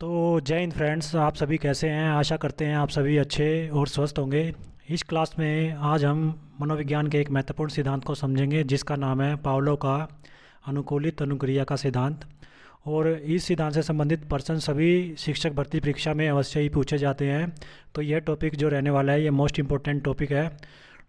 तो जय हिंद फ्रेंड्स, आप सभी कैसे हैं। आशा करते हैं आप सभी अच्छे और स्वस्थ होंगे। इस क्लास में आज हम मनोविज्ञान के एक महत्वपूर्ण सिद्धांत को समझेंगे जिसका नाम है पावलो का अनुकूलित अनुक्रिया का सिद्धांत। और इस सिद्धांत से संबंधित प्रश्न सभी शिक्षक भर्ती परीक्षा में अवश्य ही पूछे जाते हैं। तो यह टॉपिक जो रहने वाला है ये मोस्ट इम्पोर्टेंट टॉपिक है।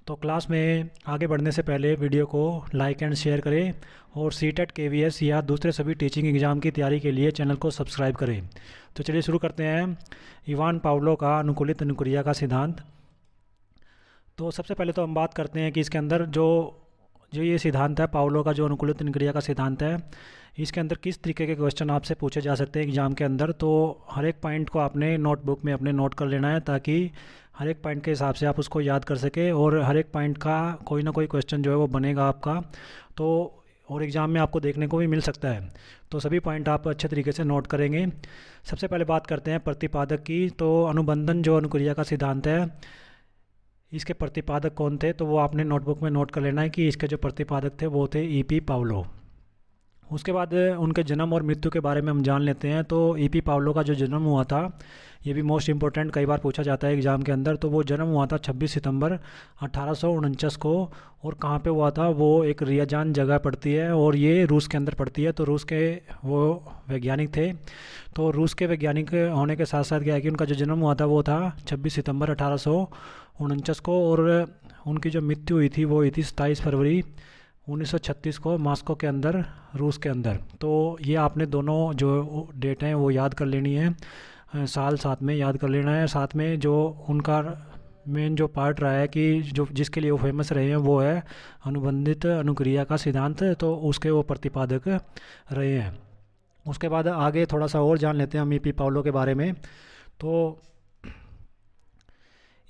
तो क्लास में आगे बढ़ने से पहले वीडियो को लाइक एंड शेयर करें और सीटेट केवीएस या दूसरे सभी टीचिंग एग्ज़ाम की तैयारी के लिए चैनल को सब्सक्राइब करें। तो चलिए शुरू करते हैं। इवान पावलो का अनुकूलित अनुक्रिया का सिद्धांत। तो सबसे पहले तो हम बात करते हैं कि इसके अंदर जो जो ये सिद्धांत है, पावलो का जो अनुकूलित अनुक्रिया का सिद्धांत है, इसके अंदर किस तरीके के क्वेश्चन आपसे पूछे जा सकते हैं एग्ज़ाम के अंदर। तो हर एक पॉइंट को आपने नोटबुक में अपने नोट कर लेना है ताकि हर एक पॉइंट के हिसाब से आप उसको याद कर सके और हर एक पॉइंट का कोई ना कोई क्वेश्चन जो है वो बनेगा आपका। तो और एग्ज़ाम में आपको देखने को भी मिल सकता है। तो सभी पॉइंट आप अच्छे तरीके से नोट करेंगे। सबसे पहले बात करते हैं प्रतिपादक की। तो अनुबंधन जो अनुक्रिया का सिद्धांत है, इसके प्रतिपादक कौन थे, तो वो आपने नोटबुक में नोट कर लेना है कि इसके जो प्रतिपादक थे वो थे ईपी पावलो। उसके बाद उनके जन्म और मृत्यु के बारे में हम जान लेते हैं। तो ईपी पावलो का जो जन्म हुआ था ये भी मोस्ट इम्पोर्टेंट, कई बार पूछा जाता है एग्ज़ाम के अंदर। तो वो जन्म हुआ था 26 सितंबर 1849 को। और कहाँ पे हुआ था, वो एक रियाजान जगह पड़ती है और ये रूस के अंदर पड़ती है। तो रूस के वो वैज्ञानिक थे। तो रूस के वैज्ञानिक होने के साथ साथ क्या है कि उनका जो जन्म हुआ था वो था 26 सितंबर 1849 को। और उनकी जो मृत्यु हुई थी वो हुई थी 27 फरवरी 1936 को मॉस्को के अंदर, रूस के अंदर। तो ये आपने दोनों जो डेट हैं वो याद कर लेनी है, साल साथ में याद कर लेना है। साथ में जो उनका मेन जो पार्ट रहा है कि जो जिसके लिए वो फेमस रहे हैं वो है अनुबंधित अनुक्रिया का सिद्धांत। तो उसके वो प्रतिपादक रहे हैं। उसके बाद आगे थोड़ा सा और जान लेते हैं हम ईपी पावलो के बारे में। तो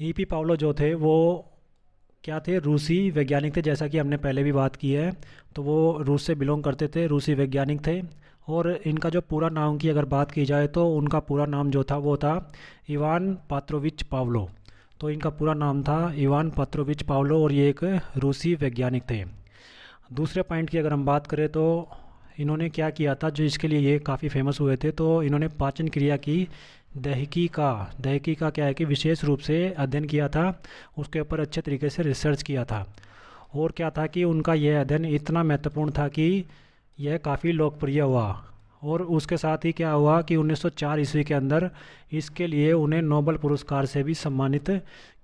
ईपी पावलो जो थे वो क्या थे, रूसी वैज्ञानिक थे, जैसा कि हमने पहले भी बात की है। तो वो रूस से बिलोंग करते थे, रूसी वैज्ञानिक थे। और इनका जो पूरा नाम की अगर बात की जाए तो उनका पूरा नाम जो था वो था इवान पात्रोविच पावलो। तो इनका पूरा नाम था इवान पात्रोविच पावलो और ये एक रूसी वैज्ञानिक थे। दूसरे पॉइंट की अगर हम बात करें तो इन्होंने क्या किया था जो इसके लिए ये काफ़ी फेमस हुए थे। तो इन्होंने पाचन क्रिया की दहकी का क्या है कि विशेष रूप से अध्ययन किया था, उसके ऊपर अच्छे तरीके से रिसर्च किया था। और क्या था कि उनका यह अध्ययन इतना महत्वपूर्ण था कि यह काफ़ी लोकप्रिय हुआ। और उसके साथ ही क्या हुआ कि 1904 ईस्वी के अंदर इसके लिए उन्हें नोबेल पुरस्कार से भी सम्मानित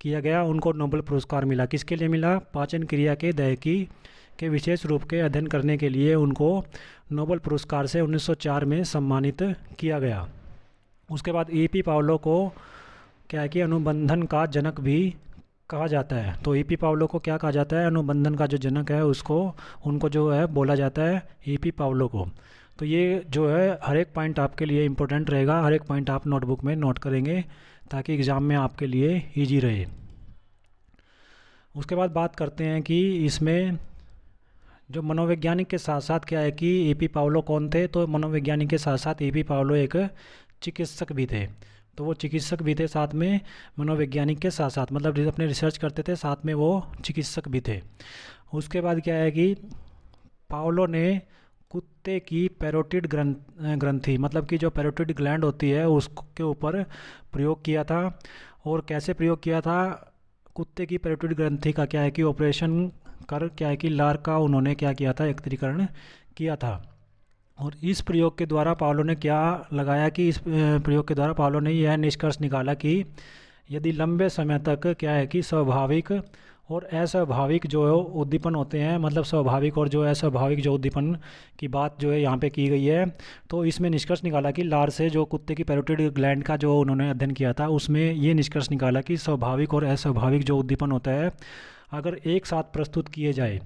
किया गया। उनको नोबेल पुरस्कार मिला, किसके लिए मिला, पाचन क्रिया के दहकी के विशेष रूप के अध्ययन करने के लिए उनको नोबेल पुरस्कार से 1904 में सम्मानित किया गया। उसके बाद ईपी पावलो को क्या है कि अनुबंधन का जनक भी कहा जाता है। तो ईपी पावलो को क्या कहा जाता है, अनुबंधन का जो जनक है उसको, उनको जो है बोला जाता है ईपी पावलो को। तो ये जो है हर एक पॉइंट आपके लिए इम्पोर्टेंट रहेगा, हर एक पॉइंट आप नोटबुक में नोट करेंगे ताकि एग्ज़ाम में आपके लिए ईजी रहे। उसके बाद बात करते हैं कि इसमें जो मनोवैज्ञानिक के साथ साथ क्या है कि ईपी पावलो कौन थे। तो मनोवैज्ञानिक के साथ साथ ईपी पावलो एक चिकित्सक भी थे। तो वो चिकित्सक भी थे साथ में, मनोवैज्ञानिक के साथ साथ, मतलब अपने रिसर्च करते थे साथ में वो चिकित्सक भी थे। उसके बाद क्या है कि पावलो ने कुत्ते की पैरोटिड ग्रंथि, मतलब कि जो पैरोटिड ग्लैंड होती है उसके ऊपर प्रयोग किया था। और कैसे प्रयोग किया था, कुत्ते की पैरोटिड ग्रंथि का क्या है कि ऑपरेशन कर क्या है कि लार का उन्होंने क्या किया था, एकत्रीकरण किया था। और इस प्रयोग के द्वारा पावलो ने क्या लगाया कि इस प्रयोग के द्वारा पावलो ने यह निष्कर्ष निकाला कि यदि लंबे समय तक क्या है कि स्वाभाविक और अस्वाभाविक जो उद्दीपन होते हैं, मतलब स्वाभाविक और जो अस्वाभाविक जो उद्दीपन की बात जो है यहाँ पे की गई है। तो इसमें निष्कर्ष निकाला कि लार से जो कुत्ते की पैरोटिड ग्लैंड का जो उन्होंने अध्ययन किया था उसमें ये निष्कर्ष निकाला कि स्वाभाविक और अस्वाभाविक जो उद्दीपन होता है अगर एक साथ प्रस्तुत किए जाए,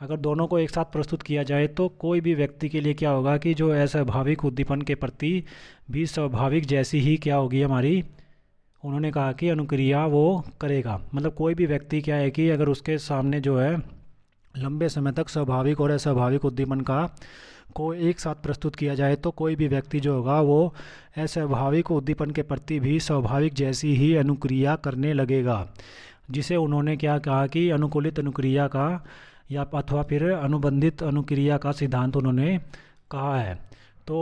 अगर दोनों को एक साथ प्रस्तुत किया जाए तो कोई भी व्यक्ति के लिए क्या होगा कि जो अस्वाभाविक उद्दीपन के प्रति भी स्वाभाविक जैसी ही क्या होगी हमारी, उन्होंने कहा कि अनुक्रिया वो करेगा। मतलब कोई भी व्यक्ति क्या है कि अगर उसके सामने जो है लंबे समय तक स्वाभाविक और अस्वाभाविक उद्दीपन का को एक साथ प्रस्तुत किया जाए तो कोई भी व्यक्ति जो होगा वो अस्वाभाविक उद्दीपन के प्रति भी स्वाभाविक जैसी ही अनुक्रिया करने लगेगा, जिसे उन्होंने क्या कहा कि अनुकूलित अनुक्रिया का या अथवा फिर अनुबंधित अनुक्रिया का सिद्धांत उन्होंने कहा है। तो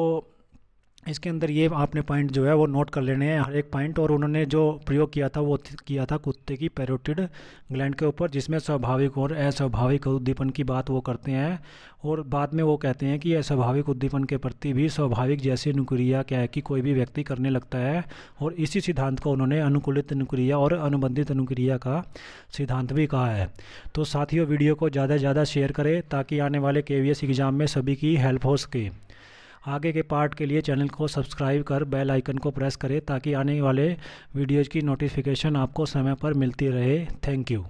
इसके अंदर ये आपने पॉइंट जो है वो नोट कर लेने हैं, हर एक पॉइंट। और उन्होंने जो प्रयोग किया था वो किया था कुत्ते की पैरोटिड ग्लैंड के ऊपर, जिसमें स्वाभाविक और अस्वाभाविक उद्दीपन की बात वो करते हैं। और बाद में वो कहते हैं कि अस्वाभाविक उद्दीपन के प्रति भी स्वाभाविक जैसी अनुक्रिया क्या है कि कोई भी व्यक्ति करने लगता है। और इसी सिद्धांत को उन्होंने अनुकूलित अनुक्रिया और अनुबंधित अनुक्रिया का सिद्धांत भी कहा है। तो साथियों, वीडियो को ज़्यादा से ज़्यादा शेयर करें ताकि आने वाले KVS एग्ज़ाम में सभी की हेल्प हो सके। आगे के पार्ट के लिए चैनल को सब्सक्राइब कर बेल आइकन को प्रेस करें ताकि आने वाले वीडियोज़ की नोटिफिकेशन आपको समय पर मिलती रहे। Thank you.